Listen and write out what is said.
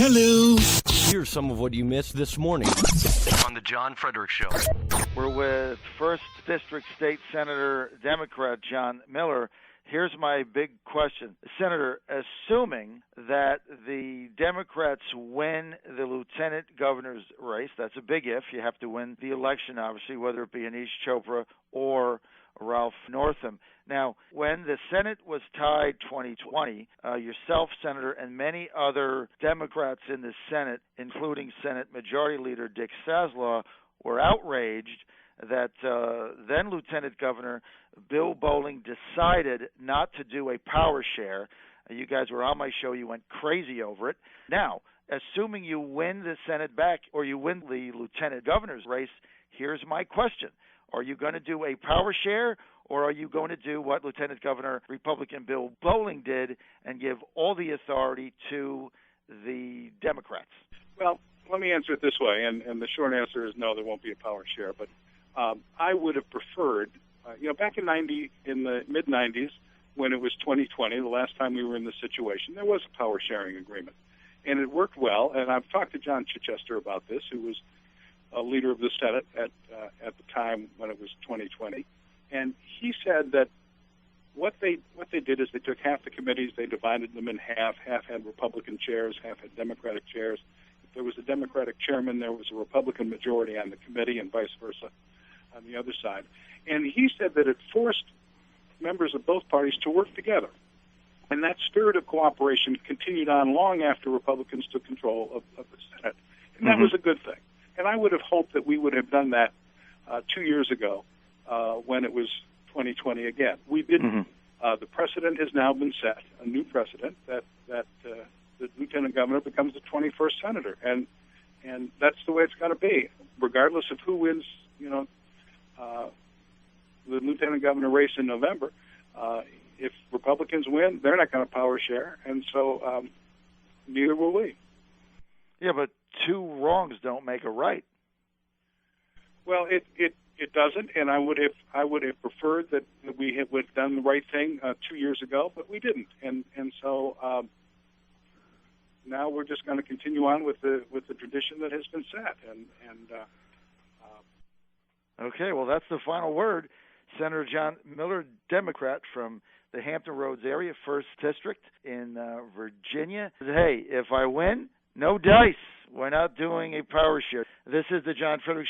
Hello. Here's some of what you missed this morning on the John Fredericks Show. We're with 1st District State Senator Democrat John Miller. Here's my big question. Senator, assuming that the Democrats win the lieutenant governor's race, that's a big if. You have to win the election, obviously, whether it be Anish Chopra or Ralph Northam. Now, when the Senate was tied 2020, yourself, Senator, and many other Democrats in the Senate, including Senate Majority Leader Dick Saslaw, were outraged that then Lieutenant Governor Bill Bolling decided not to do a power share. You guys were on my show. You went crazy over it. Now, assuming you win the Senate back or you win the Lieutenant Governor's race, here's my question. Are you going to do a power share, or are you going to do what Lieutenant Governor Republican Bill Bolling did and give all the authority to the Democrats? Well, let me answer it this way, and the short answer is no, there won't be a power share. But I would have preferred, back in the mid-'90s, when it was 2020, the last time we were in this situation, there was a power sharing agreement. And it worked well, and I've talked to John Chichester about this, who was a leader of the Senate at the time when it was 2020. And he said that what they did is they took half the committees, they divided them in half had Republican chairs, half had Democratic chairs. If there was a Democratic chairman, there was a Republican majority on the committee, and vice versa on the other side. And he said that it forced members of both parties to work together. And that spirit of cooperation continued on long after Republicans took control of the Senate. And that was a good thing. And I would have hoped that we would have done that 2 years ago when it was 2020 again. We didn't. The precedent has now been set, a new precedent, that the lieutenant governor becomes the 21st senator. And that's the way it's got to be, regardless of who wins, the lieutenant governor race in November. If Republicans win, they're not going to power share, and so neither will we. Yeah, but two wrongs don't make a right. Well, it doesn't, and I would have preferred that we would have done the right thing 2 years ago, but we didn't, and so now we're just going to continue on with the tradition that has been set, and Okay, well, that's the final word. Senator John Miller, Democrat from the Hampton Roads area, 1st District in Virginia. Hey, if I win, no dice. We're not doing a power share. This is the John Fredericks Show.